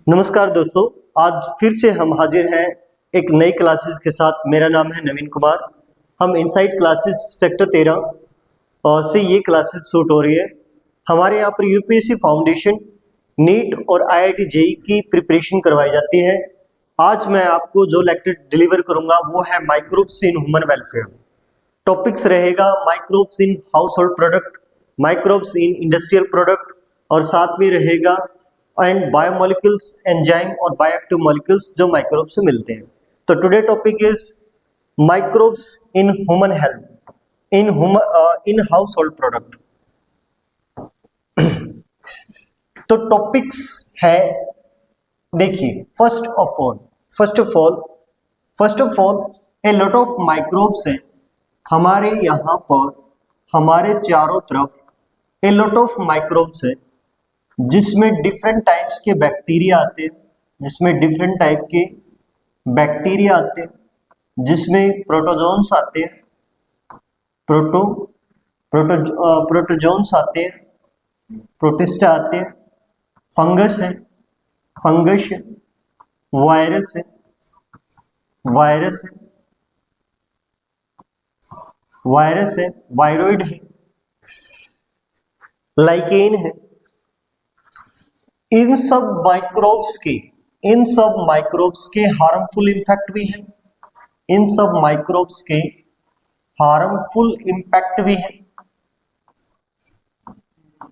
नमस्कार दोस्तों, आज फिर से हम हाजिर हैं एक नई क्लासेस के साथ। मेरा नाम है नवीन कुमार। हम इनसाइड क्लासेस सेक्टर 13 और से ये क्लासेस शूट हो रही है। हमारे यहाँ पर यूपीएससी फाउंडेशन, नीट और आईआईटी जेईई की प्रिपरेशन करवाई जाती है। आज मैं आपको जो लेक्चर डिलीवर करूंगा वो है microbes in human welfare. Topics रहेगा microbes in household product, microbes in industrial product और साथ में रहेगा एंड बायोमोलिक्यूल्स, एंजाइम और बायोएक्टिव मॉलिक्यूल्स जो माइक्रोब से मिलते हैं। तो today topic is microbes in human health, in household product. तो टॉपिक्स है, देखिए, first of all a lot of microbes है हमारे यहाँ पर, हमारे चारों तरफ ए लॉट ऑफ माइक्रोब्स है जिसमें डिफरेंट टाइप्स के बैक्टीरिया आते हैं, जिसमें प्रोटोजोन्स आते हैं, प्रोटोजोन्स आते हैं, प्रोटिस्टा आते हैं, फंगस है, वायरस है, वायरॉइड है, लाइकेन है। इन सब माइक्रोब्स के हार्मफुल इम्पैक्ट भी है,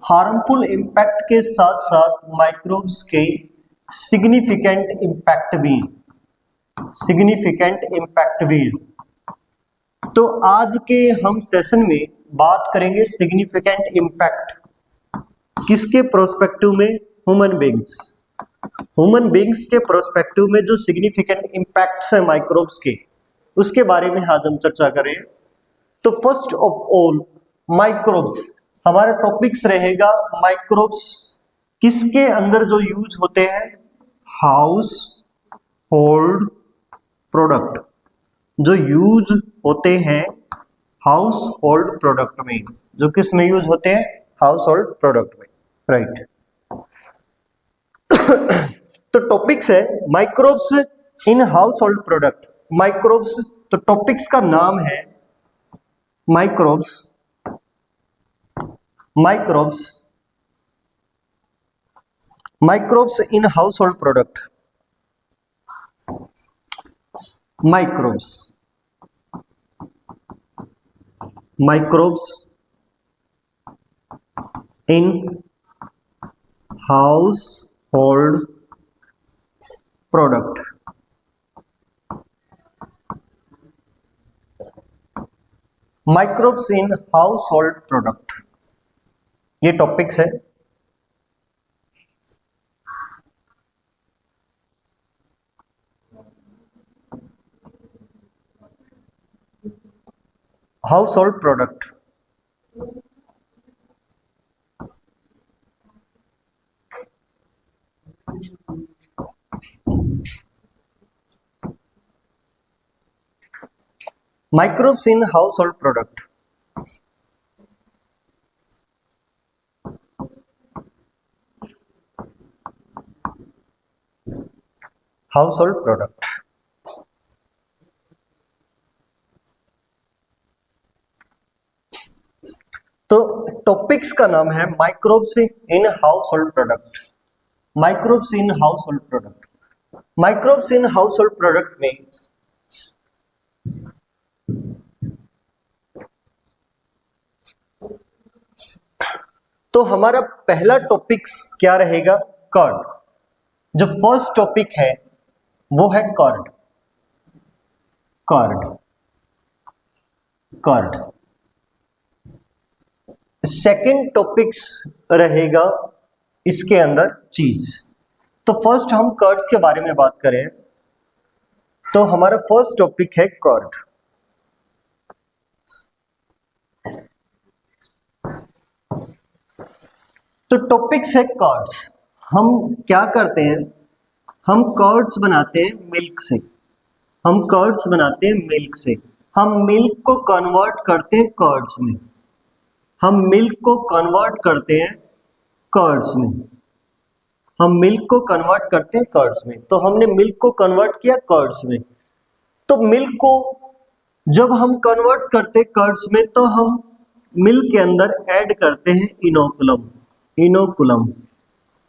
हार्मफुल इम्पैक्ट के साथ साथ माइक्रोब्स के सिग्निफिकेंट इम्पैक्ट भी है। तो आज के हम सेशन में बात करेंगे सिग्निफिकेंट इम्पैक्ट किसके प्रोस्पेक्टिव में, ह्यूमन बींग्स के प्रोस्पेक्टिव में जो सिग्निफिकेंट इम्पैक्ट्स है माइक्रोब्स के, उसके बारे में आज हम चर्चा करें। तो फर्स्ट ऑफ ऑल माइक्रोब्स, हमारा टॉपिक्स रहेगा माइक्रोब्स किसके अंदर जो यूज होते हैं, हाउस होल्ड प्रोडक्ट, जो यूज होते हैं हाउस होल्ड प्रोडक्ट में, जो किस में यूज होते हैं, हाउस होल्ड प्रोडक्ट में, राइट। तो टॉपिक्स है microbes in household product. Microbes, तो टॉपिक्स का नाम है microbes in household product. Microbes in household product. Microbes in household product, ये टॉपिक्स है। House hold product, microbes in household product. House hold product, तो topics का नाम है microbes in household product. Microbes in household product में तो हमारा पहला टॉपिक्स क्या रहेगा, कर्ड। जो फर्स्ट टॉपिक है वो है कर्ड। सेकंड टॉपिक्स रहेगा इसके अंदर चीज। तो फर्स्ट हम कर्ड के बारे में बात करें तो हमारा फर्स्ट टॉपिक है कर्ड। तो टॉपिक्स है कर्ड्स। हम क्या करते हैं, हम कर्ड्स बनाते हैं मिल्क से, हम मिल्क को कन्वर्ट करते हैं कर्ड्स में, कर्ड्स में। हम मिल्क को कन्वर्ट करते हैं कर्ड्स में, तो हमने मिल्क को कन्वर्ट किया कर्ड्स में। तो मिल्क को जब हम कन्वर्ट करते हैं कर्ड्स में, तो हम मिल्क के अंदर ऐड करते हैं इनोकुलम, इनोकुलम,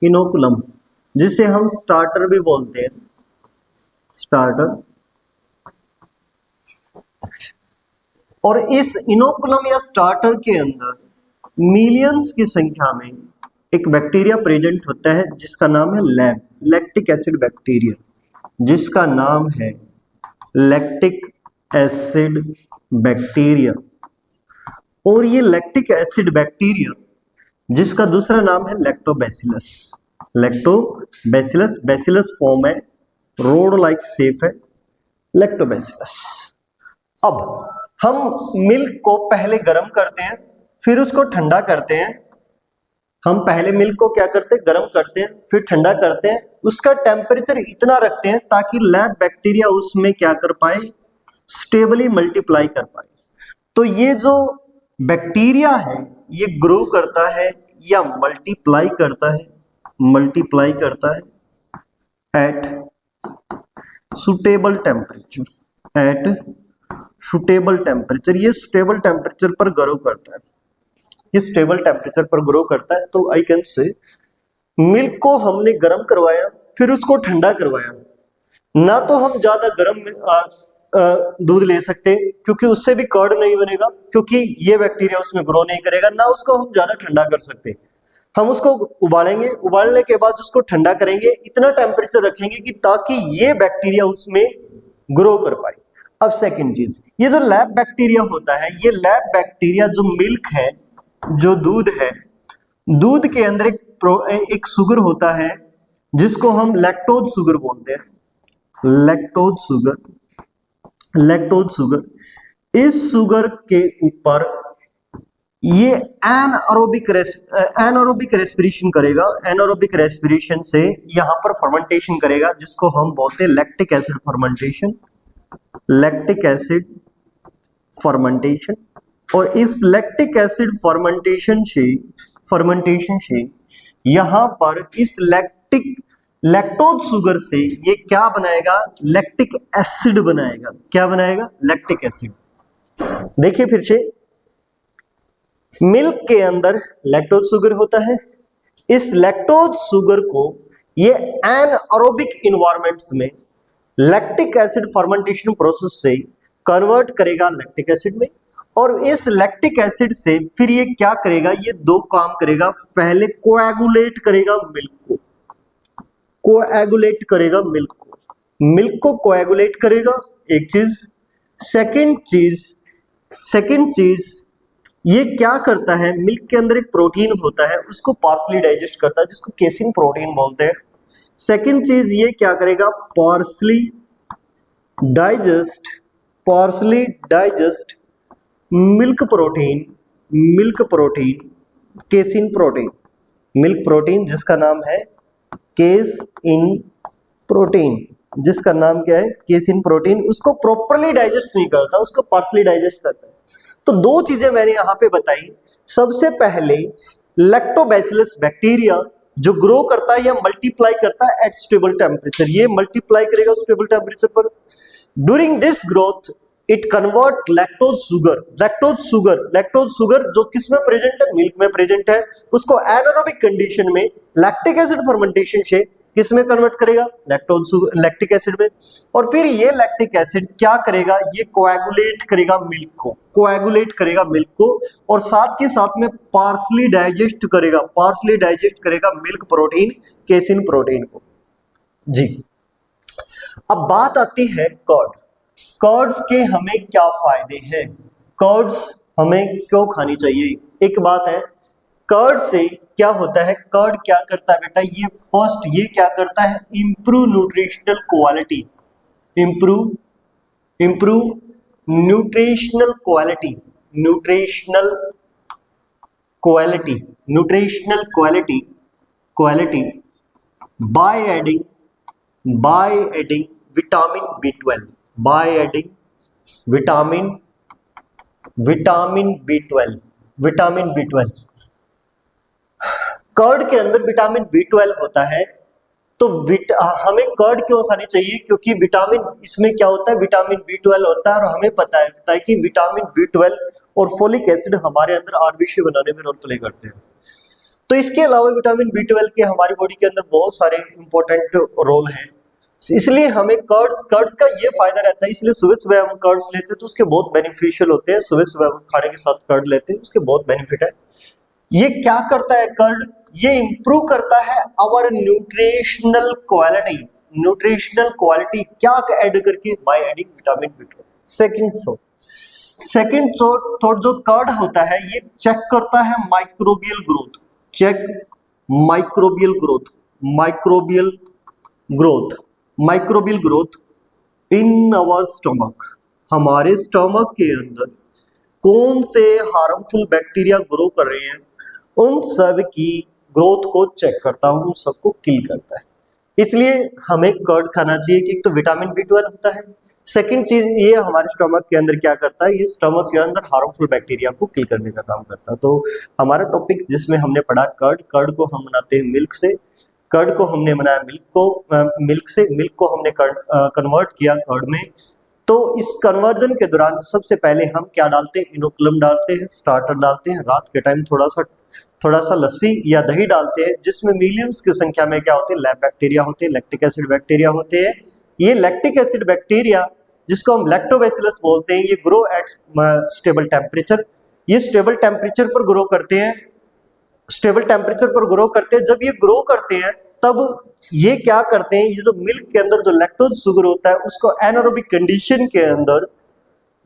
इनोकुलम, जिसे हम स्टार्टर भी बोलते हैं, स्टार्टर। और इस इनोकुलम या स्टार्टर के अंदर मिलियंस की संख्या में एक बैक्टीरिया प्रेजेंट होता है जिसका नाम है लैक्टिक एसिड बैक्टीरिया, जिसका नाम है लैक्टिक एसिड बैक्टीरिया। और ये लैक्टिक एसिड बैक्टीरिया, जिसका दूसरा नाम है लैक्टोबैसिलस, लैक्टोबैसिलस, बैसिलस फॉर्म है, रोड लाइक शेप है, लैक्टोबैसिलस। अब हम मिल्क को पहले गर्म करते हैं, फिर उसको ठंडा करते हैं। हम पहले मिल्क को क्या करते हैं, गर्म करते हैं, फिर ठंडा करते हैं, उसका टेम्परेचर इतना रखते हैं ताकि लैब बैक्टीरिया उसमें क्या कर पाए, स्टेबली मल्टीप्लाई कर पाए। तो ये जो बैक्टीरिया है ये ग्रो करता है या मल्टीप्लाई करता है, मल्टीप्लाई करता है at suitable temperature, at suitable temperature. ये स्टेबल टेम्परेचर पर ग्रो करता है, ये स्टेबल टेम्परेचर पर ग्रो करता है। तो आई कैन से मिल्क को हमने गर्म करवाया, फिर उसको ठंडा करवाया। ना तो हम ज्यादा गर्म दूध ले सकते क्योंकि उससे भी कर्ड नहीं बनेगा, क्योंकि ये बैक्टीरिया उसमें ग्रो नहीं करेगा, ना उसको हम ज्यादा ठंडा कर सकते। हम उसको उबालेंगे, उबालने के बाद उसको ठंडा करेंगे, इतना टेम्परेचर रखेंगे कि ताकि ये बैक्टीरिया उसमें ग्रो कर पाए। अब सेकंड चीज, ये जो लैब बैक्टीरिया होता है, ये लैब बैक्टीरिया जो मिल्क है, जो दूध है, दूध के अंदर एक शुगर होता है जिसको हम लैक्टोज शुगर बोलते हैं, लैक्टोज शुगर, लैक्टोज शुगर। इस शुगर के ऊपर ये एनारोबिक रेस्पिरेशन करेगा, एनारोबिक रेस्पिरेशन से यहां पर फर्मेंटेशन करेगा, जिसको हम बोलते हैं lactic acid fermentation, lactic acid fermentation. और इस लैक्टिक एसिड फर्मेंटेशन से यहां पर इस लैक्टोज शुगर से ये क्या बनाएगा, लैक्टिक एसिड बनाएगा। क्या बनाएगा, लैक्टिक एसिड। देखिए फिर से, मिल्क के अंदर लैक्टोज शुगर होता है, इस लैक्टोज शुगर को ये एनारोबिक इन्वायरमेंट्स में लैक्टिक एसिड फर्मेंटेशन प्रोसेस से कन्वर्ट करेगा लैक्टिक एसिड में। और इस लैक्टिक एसिड से फिर ये क्या करेगा, ये दो काम करेगा। पहले कोएगुलेट करेगा मिल्क को, कोएगुलेट करेगा मिल्क को, मिल्क को कोएगुलेट करेगा, एक चीज। सेकंड चीज ये क्या करता है, मिल्क के अंदर एक प्रोटीन होता है, उसको पार्सली डाइजेस्ट करता है, जिसको केसिन प्रोटीन बोलते हैं। सेकंड चीज ये क्या करेगा, partially digest milk protein, casein protein, milk protein जिसका नाम है केसिन प्रोटीन, जिसका नाम क्या है, केसिन प्रोटीन। उसको प्रॉपरली डाइजेस्ट नहीं करता, उसको पार्सली डाइजेस्ट करता है। तो दो चीजें मैंने यहां पे बताई। सबसे पहले लैक्टोबैसिलस बैक्टीरिया जो ग्रो करता है या मल्टीप्लाई करता है एट स्टेबल टेम्परेचर, ये मल्टीप्लाई करेगा स्टेबल टेम्परेचर पर। During this growth it convert lactose sugar जो किसमें प्रेजेंट है, मिल्क में प्रेजेंट है, उसको एनारोबिक कंडीशन में लैक्टिक एसिड फर्मेंटेशन से किसमें कन्वर्ट करेगा, लैक्टिक एसिड में। और फिर ये लैक्टिक एसिड क्या करेगा, ये कोएगुलेट करेगा मिल्क को, और साथ के साथ में पार्सली डाइजेस्ट करेगा मिल्क प्रोटीन, केसिन प्रोटीन को। जी, अब बात आती है कर्ड्स के हमें क्या फायदे हैं, कर्ड्स हमें क्यों खानी चाहिए। एक बात है, कर्ड से क्या होता है, कर्ड क्या करता है बेटा, ये क्या करता है, improve nutritional quality, improve nutritional quality by adding vitamin B12, vitamin B12। Curd के अंदर विटामिन B12 होता है, तो हमें कर्ड क्यों खानी चाहिए? क्योंकि विटामिन इसमें क्या होता है, विटामिन B12 होता है और हमें पता है कि विटामिन B12 और फोलिक एसिड हमारे अंदर आरबीसी बनाने में रोल प्ले करते हैं। तो इसके अलावा विटामिन B12 के हमारी बॉडी के अंदर बहुत सारे इंपॉर्टेंट रोल हैं, इसलिए हमें कर्ड्स का ये फायदा रहता है, इसलिए सुबह सुबह हम कर्ड्स लेते हैं तो उसके बहुत बेनिफिशियल होते हैं। सुबह सुबह खाने के साथ कर्ड लेते हैं, उसके बहुत बेनिफिट है। ये क्या करता है कर्ड? ये इंप्रूव करता है our nutritional quality. Nutritional quality क्या ऐड करके? By adding vitamin B12। Second thought जो कर्ड होता है ये चेक करता है microbial growth. Check microbial growth, microbial growth, microbial growth in our stomach. हमारे स्टमक के अंदर कौन से हार्मफुल बैक्टीरिया ग्रो कर रहे हैं, उन सब की ग्रोथ को चेक करता हूं, उन सबको किल करता है। इसलिए हमें कर्ड खाना चाहिए कि एक तो विटामिन B12 होता है, सेकंड चीज ये हमारे स्टमक के अंदर क्या करता है, ये स्टमक के अंदर हार्मफुल बैक्टीरिया को किल करने का काम करता है। तो हमारा टॉपिक जिसमें हमने पढ़ा कर्ड को हम बनाते हैं मिल्क से, कर्ड को हमने बनाया मिल्क को हमने कन्वर्ट किया कर्ड में। तो इस कन्वर्जन के दौरान सबसे पहले हम क्या डालते हैं, इनोकुलम डालते हैं, स्टार्टर डालते हैं, रात के टाइम थोड़ा सा लस्सी या दही डालते हैं, जिसमें मिलियंस की संख्या में क्या होते हैं, लैब बैक्टीरिया होते हैं, लैक्टिक एसिड बैक्टीरिया होते हैं। ये लैक्टिक एसिड बैक्टीरिया जिसको हम लैक्टोबैसिलस बोलते हैं, ये ग्रो एट स्टेबल टेम्परेचर। ये स्टेबल टेम्परेचर पर ग्रो करते हैं, स्टेबल टेम्परेचर पर ग्रो करते हैं। जब ये ग्रो करते हैं तब ये क्या करते हैं, ये जो मिल्क के अंदर जो लैक्टोज शुगर होता है उसको एनारोबिक कंडीशन के अंदर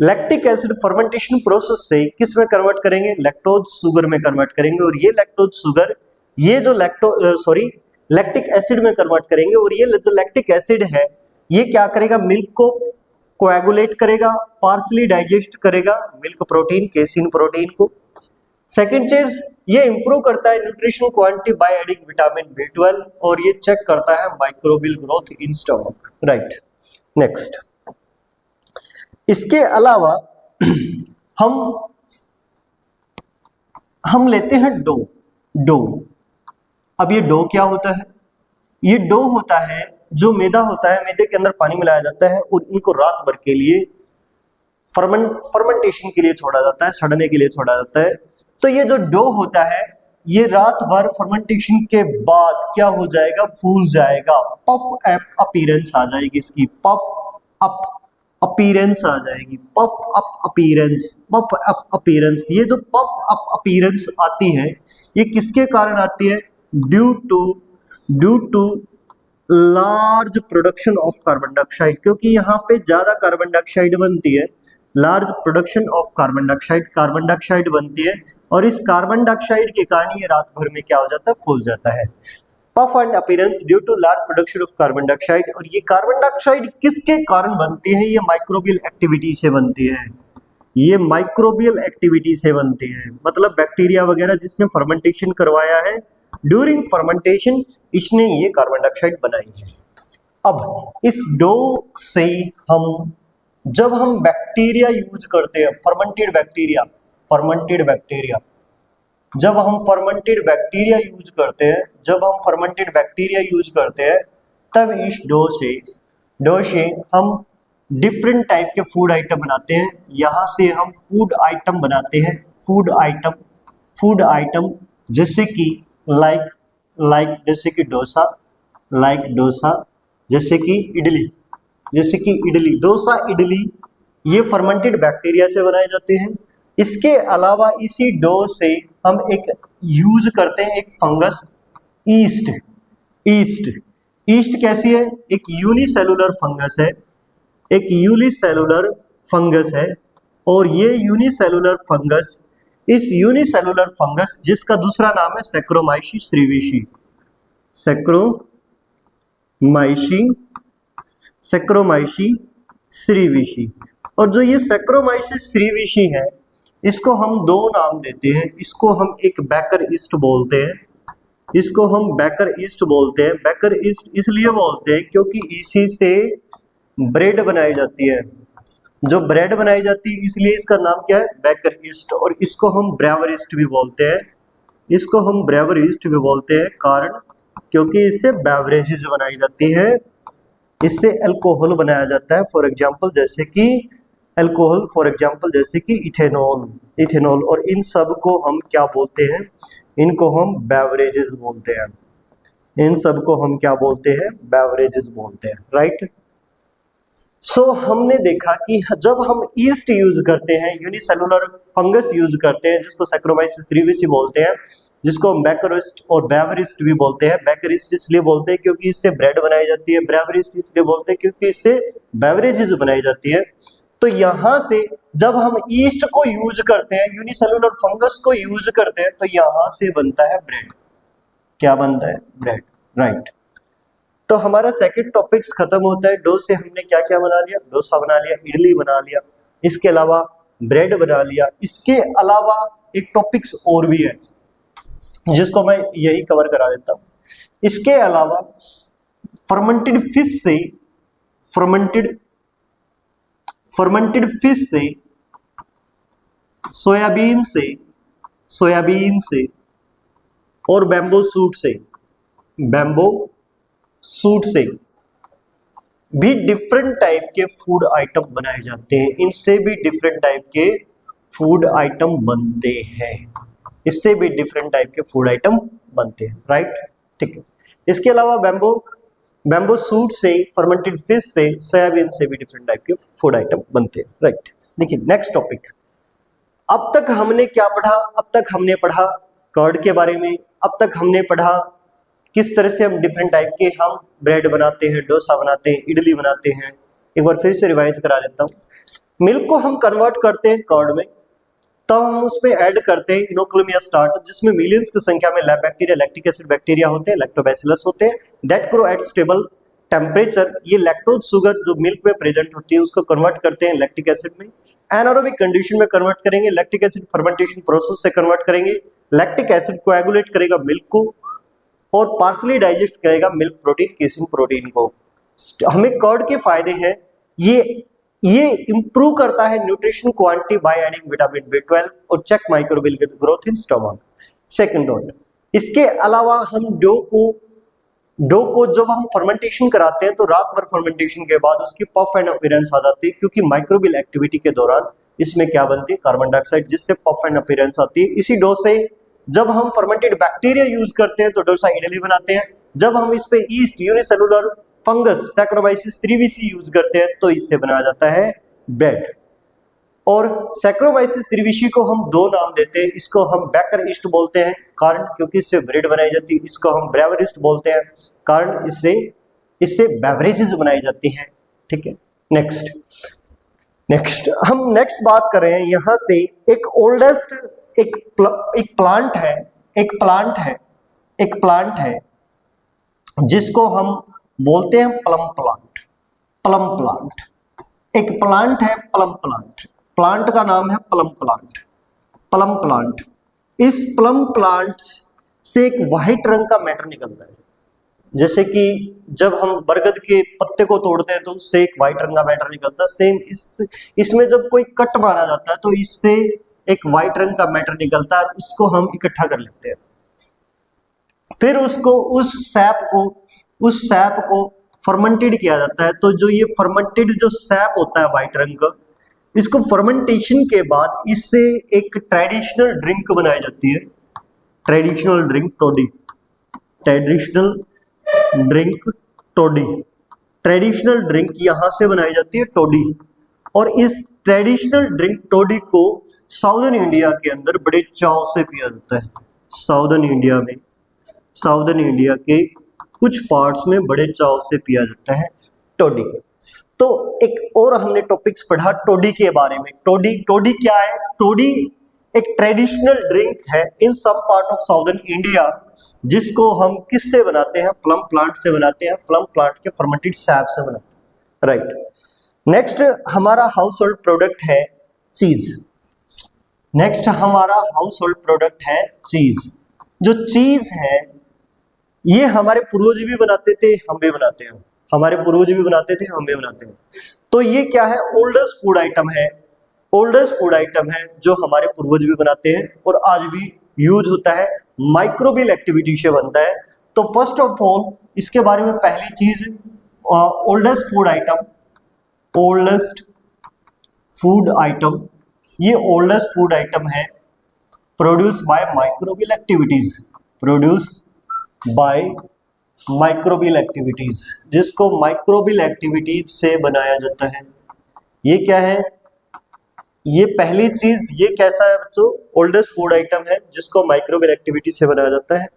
लैक्टिक एसिड फर्मेंटेशन प्रोसेस से किस में कन्वर्ट करेंगे, लैक्टोज शुगर में कन्वर्ट करेंगे। और ये लैक्टोज शुगर ये जो लैक्टिक एसिड में कन्वर्ट करेंगे। और ये जो लैक्टिक एसिड है ये क्या करेगा, मिल्क को कोएगुलेट करेगा, पार्सली डाइजेस्ट करेगा मिल्क प्रोटीन, केसिन प्रोटीन को। सेकेंड चीज ये इंप्रूव करता है nutrition quantity by adding vitamin B12 और ये चेक करता है microbial growth in stomach. Right, next. इसके अलावा हम लेते हैं डो। अब ये डो क्या होता है? ये डो होता है जो मैदा होता है, मैदे के अंदर पानी मिलाया जाता है और इनको रात भर के लिए फर्मेंटेशन के लिए छोड़ा जाता है, सड़ने के लिए छोड़ा जाता है। तो ये जो डो होता है ये रात भर फर्मेंटेशन के बाद क्या हो जाएगा, फूल जाएगा, पफ अपीयरेंस आ जाएगी इसकी, पफ अप अपीयरेंस आ जाएगी, पफ अप अपीयरेंस। ये जो पफ अप अपीयरेंस आती है ये किसके कारण आती है? Due to large production of carbon dioxide, क्योंकि यहाँ पे ज्यादा कार्बन डाइऑक्साइड बनती है, large production of carbon dioxide बनती है और इस कार्बन डाइऑक्साइड के कारण ये रात भर में क्या हो जाता है, फूल जाता है। Puff and appearance due to large production of carbon dioxide. और ये कार्बन डाइऑक्साइड किसके कारण बनती है? ये माइक्रोबियल एक्टिविटी से बनती है, ये माइक्रोबियल एक्टिविटी से बनती है, मतलब बैक्टीरिया वगैरह जिसने फर्मेंटेशन करवाया है, ड्यूरिंग फर्मेंटेशन इसने ये कार्बन डाइऑक्साइड बनाई है। अब इस डो से जब हम बैक्टीरिया यूज करते हैं, फर्मेंटेड बैक्टीरिया, जब हम फर्मेंटेड बैक्टीरिया यूज करते हैं तब इस डो से हम डिफरेंट टाइप के फूड आइटम बनाते हैं। यहाँ से हम फूड आइटम बनाते हैं, फूड आइटम जैसे कि लाइक जैसे कि डोसा, जैसे कि इडली, डोसा, इडली, ये फर्मेंटेड बैक्टीरिया से बनाए जाते हैं। इसके अलावा इसी डो से हम एक यूज करते हैं एक फंगस, ईस्ट कैसी है? एक यूनिसेलुलर फंगस है और ये यूनिसेलुलर फंगस जिसका दूसरा नाम है सैक्रोमाइशी श्रीविशी। और जो ये सैक्रोमाइसिस श्रीविशी है इसको हम दो नाम देते हैं, इसको हम एक बैकर ईस्ट बोलते हैं, बैकर ईस्ट इसलिए बोलते हैं क्योंकि इसी से ब्रेड बनाई जाती है, जो ब्रेड बनाई जाती है इसलिए इसका नाम क्या है, बैकर ईस्ट। और इसको हम ब्रेवर ईस्ट भी बोलते हैं, कारण क्योंकि इससे बेवरेजेस बनाई जाती है, इससे अल्कोहल बनाया जाता है। फॉर एग्जांपल जैसे कि अल्कोहल, फॉर एग्जांपल जैसे कि इथेनॉल, और इन सब को हम क्या बोलते हैं? इनको हम बेवरेजेस बोलते हैं। इन सब को हम क्या बोलते हैं? बेवरेजेस बोलते हैं, राइट। सो हमने देखा कि जब हम ईस्ट यूज करते हैं, यूनिसेलुलर फंगस यूज करते हैं, जिसको सैक्रोमाइसिस cerevisiae बोलते हैं, जिसको हम बैकरिस्ट और ब्रेवरिस्ट भी बोलते हैं। बैकरिस्ट इसलिए बोलते हैं क्योंकि इससे ब्रेड बनाई जाती है, ब्रेवरिस्ट इसलिए बोलते हैं क्योंकि इससे बेवरेजेस बनाई जाती है। तो यहाँ से जब हम ईस्ट को यूज करते हैं, यूनिसेलुलर फंगस को यूज करते हैं, तो यहाँ से बनता है ब्रेड। क्या बनता है? Bread, right. तो हमारा सेकंड टॉपिक्स खत्म होता है। डो से हमने क्या क्या बना लिया? डोसा बना लिया, इडली बना लिया, इसके अलावा ब्रेड बना लिया। इसके अलावा एक टॉपिक्स और भी है जिसको मैं यही कवर करा देता हूं। इसके अलावा फर्मेंटेड फिश से सोयाबीन से और बैम्बो सूट से भी डिफरेंट टाइप के फूड आइटम बनाए जाते हैं। इनसे भी डिफरेंट टाइप के फूड आइटम बनते हैं। इससे भी डिफरेंट टाइप के फूड आइटम बनते हैं, राइट। ठीक है। इसके अलावा बैम्बो सूट से, फर्मेंटेड फिश से, सोयाबीन से भी डिफरेंट टाइप के फूड आइटम बनते हैं, राइट। देखिए नेक्स्ट टॉपिक। अब तक हमने क्या पढ़ा? अब तक हमने पढ़ा कर्ड के बारे में। अब तक हमने पढ़ा किस तरह से हम डिफरेंट टाइप के हम ब्रेड बनाते हैं, डोसा बनाते हैं, इडली बनाते हैं। एक बार फिर से रिवाइज करा देता हूँ। मिल्क को हम कन्वर्ट करते हैं कर्ड में, तो हम उसमें ऐड करते हैं इनोकुलम या स्टार्टर, जिसमें मिलियंस की संख्या में lab bacteria, lactic acid bacteria होते हैं, लैक्टोबैसिलस होते हैं, that grow at stable temperature. ये लैक्टोज शुगर जो मिल्क में प्रेजेंट होती है उसको कन्वर्ट करते हैं लैक्टिक एसिड में। एनारोबिक कंडीशन में कन्वर्ट करेंगे, लैक्टिक एसिड फर्मेंटेशन प्रोसेस से कन्वर्ट करेंगे। लैक्टिक एसिड कोएगुलेट करेगा मिल्क को और पार्सली डाइजेस्ट करेगा मिल्क प्रोटीन, केसिन प्रोटीन को। हमें कर्ड के फायदे हैं, ये इंप्रूव करता है nutrition quantity by adding vitamin B12 और check microbial growth in stomach. Second order. इसके अलावा हम डो को जब हम फर्मेंटेशन कराते हैं तो रात भर फर्मेंटेशन के बाद उसकी पफ एंड अपीयरेंस आ जाती है, क्योंकि माइक्रोबियल एक्टिविटी के दौरान इसमें क्या बनती है? कार्बन डाइऑक्साइड, जिससे पफ एंड अपीयरेंस आती है। इसी डो से जब हम फर्मेंटेड बैक्टीरिया यूज करते हैं तो डोसा इडली बनाते हैं। जब हम इस पे east, unicellular fungus, saccharomyces cerevisiae use करते हैं तो इससे बनाया जाता है ब्रेड। और सैक्रोमाइसिस cerevisiae को हम दो नाम देते हैं। इसको हम बैकर ईस्ट बोलते हैं कारण क्योंकि इससे ब्रेड बनाई जाती है। इसको हम ब्रेवरिस्ट बोलते हैं कारण इससे बेवरेजेस बनाई जाती हैं। ठीक है। नेक्स्ट हम बात कर रहे हैं यहाँ से एक ओल्डेस्ट एक प्लांट है जिसको हम बोलते हैं प्लम प्लांट। एक प्लांट है प्लांट का नाम है प्लम प्लांट। इस प्लम प्लांट से एक वाइट रंग का मैटर निकलता है। जैसे कि जब हम बरगद के पत्ते को तोड़ते हैं तो उससे एक वाइट रंग का मैटर निकलता है। सेम इसमें जब कोई कट मारा जाता है तो इससे एक वाइट रंग का मैटर निकलता है, उसको हम इकट्ठा कर लेते हैं। फिर उस सैप को फर्मेंटेड किया जाता है। तो जो ये फर्मेंटेड जो सैप होता है वाइट रंग का, इसको फर्मेंटेशन के बाद इससे एक ट्रेडिशनल ड्रिंक बनाई जाती है। ट्रेडिशनल ड्रिंक यहां से बनाई जाती है टोडी। और इस ट्रेडिशनल ड्रिंक टोडी को साउदर्न इंडिया के अंदर बड़े चाव से पिया जाता है। साउदर्न इंडिया के कुछ पार्ट्स में बड़े चाव से पिया जाता है टोडी। तो एक और हमने टॉपिक्स पढ़ा टोडी के बारे में। टोडी क्या है? टोडी एक ट्रेडिशनल ड्रिंक है इन सब पार्ट ऑफ साउदर्न इंडिया, जिसको हम किससे बनाते हैं? प्लम प्लांट से बनाते हैं। प्लम प्लांट के फर्मेंटेड सैप से बनाते हैं, राइट। नेक्स्ट हमारा हाउस होल्ड प्रोडक्ट है चीज। जो चीज है ये हमारे पूर्वज भी बनाते थे, हम भी बनाते हैं। हमारे पूर्वज भी बनाते थे, हम भी बनाते हैं। तो ये क्या है? ओल्डेस्ट फूड आइटम है जो हमारे पूर्वज भी बनाते हैं और आज भी यूज होता है। माइक्रोबियल एक्टिविटी से बनता है। तो फर्स्ट ऑफ ऑल इसके बारे में पहली चीज, oldest food item, oldest food item, ये ओल्डेस्ट फूड आइटम है produce by microbial activities, produce by microbial activities, जिसको माइक्रोबियल एक्टिविटीज से बनाया जाता है। ये क्या है? ये पहली चीज, ये कैसा है बच्चों? ओल्डेस्ट फूड आइटम है जिसको माइक्रोबियल एक्टिविटी से बनाया जाता है।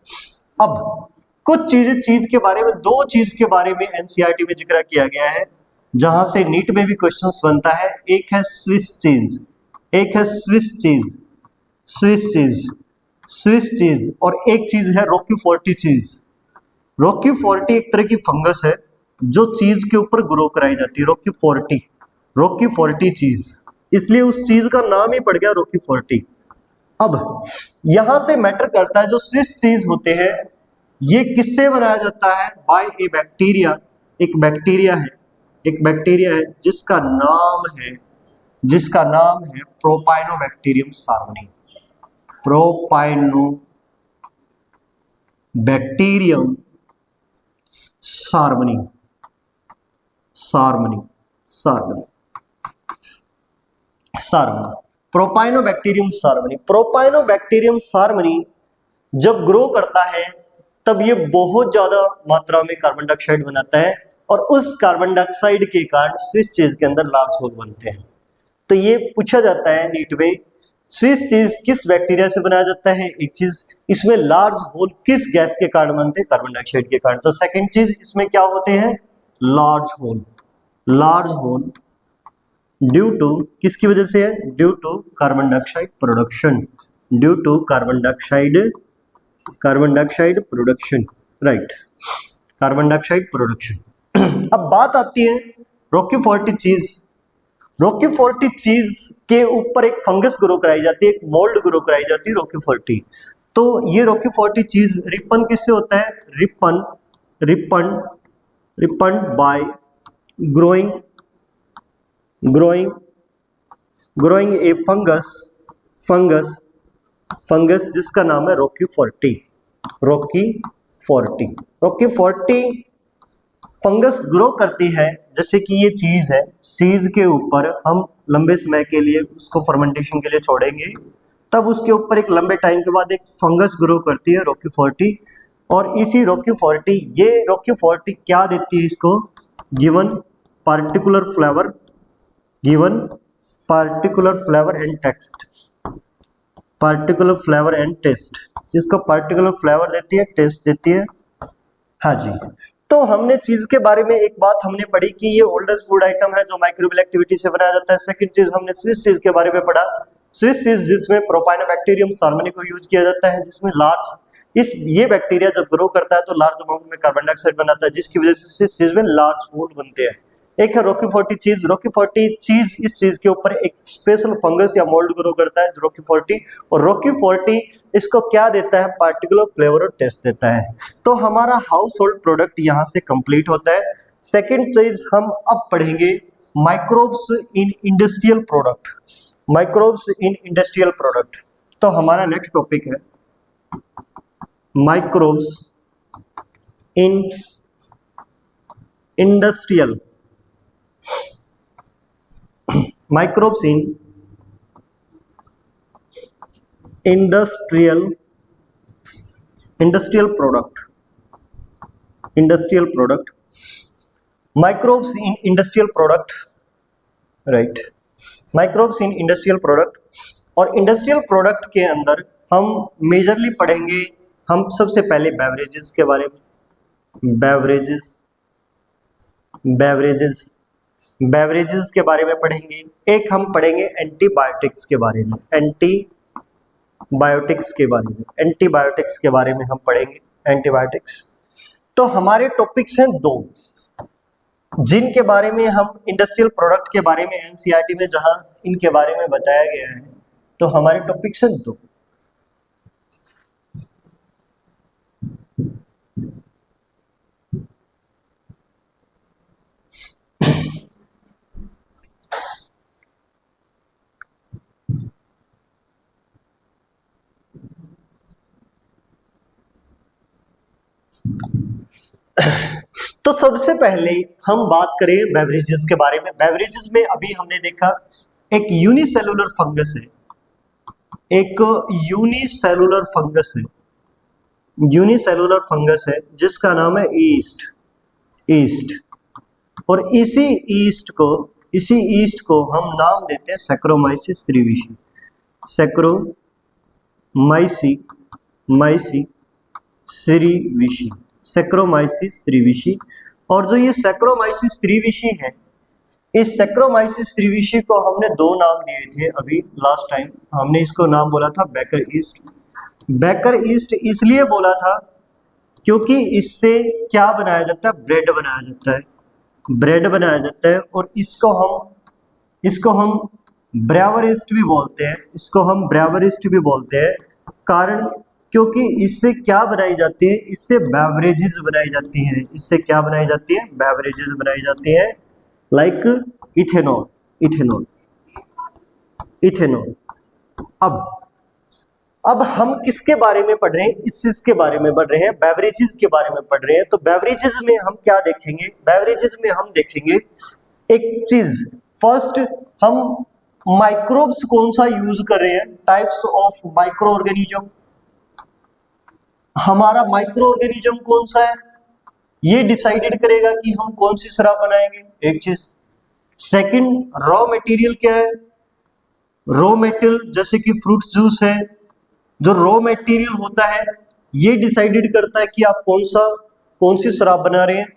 अब कुछ चीज के बारे में, दो चीज के बारे में एनसीईआरटी में जिक्र किया गया है जहां से नीट में भी क्वेश्चंस बनता है। एक है स्विस चीज, एक है Swiss cheese, Swiss cheese, Swiss cheese, और एक चीज है Roquefort cheese. Rocky forty एक तरह की फंगस है जो चीज के ऊपर ग्रो कराई जाती है। रॉकी फोर्टी, रॉकी फोर्टी चीज, इसलिए उस चीज का नाम ही पड़ गया रॉकी फोर्टी। अब यहां से मैटर करता है जो स्विस चीज होते हैं ये किससे बनाया जाता है? बाय ए बैक्टीरिया, एक बैक्टीरिया है, एक बैक्टीरिया है जिसका नाम है, जिसका नाम है प्रोपाइनोबैक्टीरियम सार्वनी, प्रोपाइनोबैक्टीरियम सार्वनी, सार्वनी, सार्वनी, सार्वनी, प्रोपाइनोबैक्टीरियम सार्वनी। प्रोपाइनोबैक्टीरियम सार्वनी जब ग्रो करता है तब ये बहुत ज्यादा मात्रा में कार्बन डाइऑक्साइड बनाता है और उस कार्बन डाइऑक्साइड के कारण स्विस चीज के अंदर लार्ज होल बनते हैं। तो ये पूछा जाता है नीट में, स्विस चीज किस बैक्टीरिया से बनाया जाता है? एक चीज, इसमें लार्ज होल किस गैस के कारण बनते हैं? कार्बन डाइऑक्साइड के कारण। तो सेकंड चीज, इसमें क्या होते हैं? Large hole, large hole due to, किसकी वजह से है? Due to carbon dioxide production, due to carbon dioxide, carbon dioxide production, right, carbon dioxide production. अब बात आती है Roquefort cheese. Roquefort cheese के ऊपर एक फंगस ग्रो कराई जाती है, एक मोल्ड ग्रो कराई जाती है रॉकी फोर्टी। तो ये रॉकी फोर्टी चीज रिपन किससे होता है? Ripon, Ripon, Ripon bye growing, growing, growing ए फंगस, फंगस, फंगस जिसका नाम है Rocky forty, Rocky forty. Rocky forty fungus grow करती है, जैसे कि ये चीज है, चीज के ऊपर हम लंबे समय के लिए उसको फर्मेंटेशन के लिए छोड़ेंगे, तब उसके ऊपर एक लंबे टाइम के बाद एक फंगस ग्रो करती है रॉकी फोर्टी। और इसी रॉकी फोर्टी, ये रॉकी फोर्टी क्या देती है इसको? Given particular flavour, given particular flavour and text, particular flavour and taste, इसको पार्टिकुलर फ्लेवर देती है, टेस्ट देती है। हाँ जी, तो हमने चीज के बारे में एक बात हमने पढ़ी कि ये ओल्डेस्ट फूड आइटम है जो माइक्रोबियल एक्टिविटी से बनाया जाता है। सेकंड चीज हमने स्विस चीज के बारे में पढ़ा, स्विस चीज जिसमें प्रोपाइनोबैक्टीरियम सार्वनी को यूज किया जाता है, जिसमें लार्ज, इस ये बैक्टीरिया जब ग्रो करता है तो लार्ज अमाउंट में कार्बन डाइऑक्साइड बनाता है जिसकी वजह से स्विस चीज में लार्ज होल बनते हैं। एक है Roquefort cheese, Roquefort चीज इस चीज के ऊपर एक स्पेशल फंगस या मोल्ड ग्रो करता है रॉकी फोर्टी, और रॉकी फोर्टी इसको क्या देता है? पार्टिकुलर फ्लेवर और टेस्ट देता है। तो हमारा हाउस होल्ड प्रोडक्ट यहाँ से कंप्लीट होता है। सेकेंड चीज हम अब पढ़ेंगे microbes in industrial product, microbes in industrial product. तो हमारा नेक्स्ट टॉपिक है microbes in industrial, microbes in industrial, industrial product, industrial product, microbes in industrial product, right, microbes in industrial product. और इंडस्ट्रियल प्रोडक्ट के अंदर हम majorly पढ़ेंगे, हम सबसे पहले बेवरेजेस के बारे में, बेवरेजेस, बेवरेजेस, बेवरेजेस के बारे में पढ़ेंगे। एक हम पढ़ेंगे एंटीबायोटिक्स के बारे में, एंटीबायोटिक्स के बारे में, एंटीबायोटिक्स के बारे में हम पढ़ेंगे, एंटीबायोटिक्स। तो हमारे टॉपिक्स हैं दो जिनके बारे में हम इंडस्ट्रियल प्रोडक्ट के बारे में एनसीईआरटी में जहां इनके बारे में बताया गया है, तो हमारे टॉपिक्स हैं दो। तो सबसे पहले हम बात करें बेवरेजेस के बारे में। बेवरेजेस में अभी हमने देखा एक यूनिसेलुलर फंगस है, एक यूनिसेलुलर फंगस है, यूनिसेलुलर फंगस है जिसका नाम है ईस्ट। और इसी ईस्ट को हम नाम देते हैं सैक्रोमाइसिस स्रीविशी, सैक्रोमाइसिस स्रीविशी। और जो ये सैक्रोमाइसिस स्रीविशी है, इस सैक्रोमाइसिस स्रीविशी को हमने दो नाम दिए थे अभी लास्ट टाइम। हमने इसको नाम बोला था बेकर ईस्ट इसलिए बोला था क्योंकि इससे क्या बनाया जाता है, ब्रेड बनाया जाता है। और इसको हम ब्रेवर ईस्ट भी बोलते हैं, कारण क्योंकि इससे क्या बनाई जाती है, इससे बेवरेजेस बनाई जाती हैं। इससे क्या बनाई जाती है, बेवरेजेस बनाई जाती है, लाइक इथेनॉल। अब हम किसके बारे में पढ़ रहे हैं, इस चीज के बारे में पढ़ रहे हैं, बेवरेजेस के बारे में पढ़ रहे हैं। तो बेवरेजेस में हम क्या देखेंगे, बेवरेजेस में हम देखेंगे एक चीज। फर्स्ट हम माइक्रोब्स कौन सा यूज कर रहे हैं, टाइप्स ऑफ माइक्रो ऑर्गेनिज्म। हमारा माइक्रो ऑर्गेनिज्म कौन सा है, ये डिसाइडेड करेगा कि हम कौन सी शराब बनाएंगे, एक चीज। सेकंड, रॉ मटेरियल क्या है, रॉ मटेरियल जैसे कि फ्रूट जूस है, जो रॉ मटेरियल होता है ये डिसाइडेड करता है कि आप कौन सी शराब बना रहे हैं।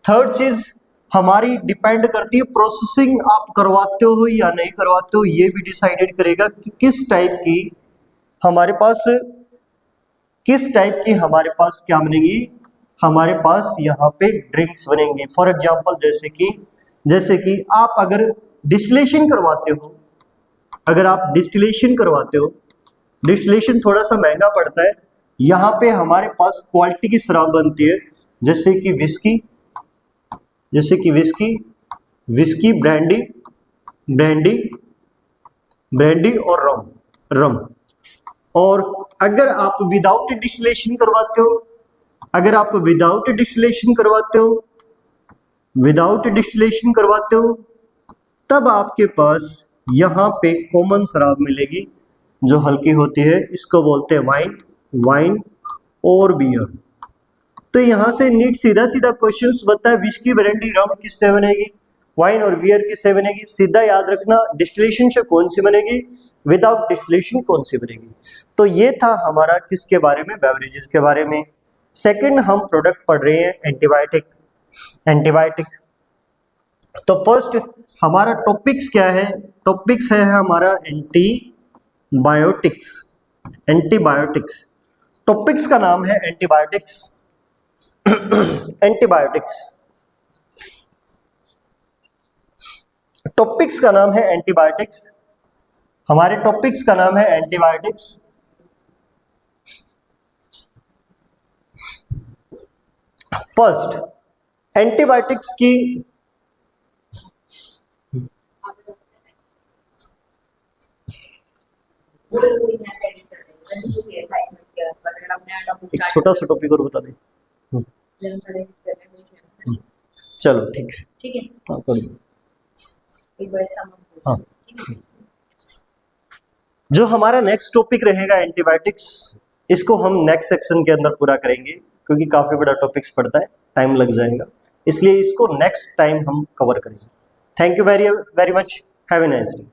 थर्ड चीज हमारी डिपेंड करती है, प्रोसेसिंग आप करवाते हो या नहीं करवाते हो, ये भी डिसाइडेड करेगा कि किस टाइप की हमारे पास क्या बनेगी, हमारे पास यहाँ पे ड्रिंक्स बनेंगे। फॉर एग्जांपल जैसे कि आप अगर डिस्टिलेशन करवाते हो, डिस्टिलेशन थोड़ा सा महंगा पड़ता है। यहाँ पे हमारे पास क्वालिटी की शराब बनती है, जैसे कि विस्की, ब्रांडी और रम। और अगर आप विदाउट डिस्टिलेशन करवाते हो, तब आपके पास यहाँ पे कॉमन शराब मिलेगी जो हल्की होती है, इसको बोलते हैं वाइन और बियर। तो यहाँ से नीट सीधा क्वेश्चंस बनता है, विस्की, ब्रांडी, रम किससे बनेगी, वाइन और बियर किससे बनेगी। सीधा याद रखना, डिस्टिलेशन से कौन सी बनेगी, विदाउट डिस्टिलेशन कौन सी बनेगी। तो ये था हमारा किसके बारे में, बेवरेजेस के बारे में। सेकंड हम प्रोडक्ट पढ़ रहे हैं एंटीबायोटिक। तो फर्स्ट हमारा टॉपिक्स क्या है, टॉपिक्स है हमारा एंटीबायोटिक्स। टॉपिक्स का नाम है एंटीबायोटिक्स। टॉपिक्स का नाम है एंटीबायोटिक्स। हमारे टॉपिक्स का नाम है एंटीबायोटिक्स। फर्स्ट एंटीबायोटिक्स की एक छोटा सा टॉपिक और बता दें। चलो ठीक है। हाँ हाँ। जो हमारा नेक्स्ट टॉपिक रहेगा एंटीबायोटिक्स, इसको हम नेक्स्ट सेक्शन के अंदर पूरा करेंगे, क्योंकि काफी बड़ा टॉपिक्स पड़ता है, टाइम लग जाएगा, इसलिए इसको नेक्स्ट टाइम हम कवर करेंगे। Thank you very much, have a nice day.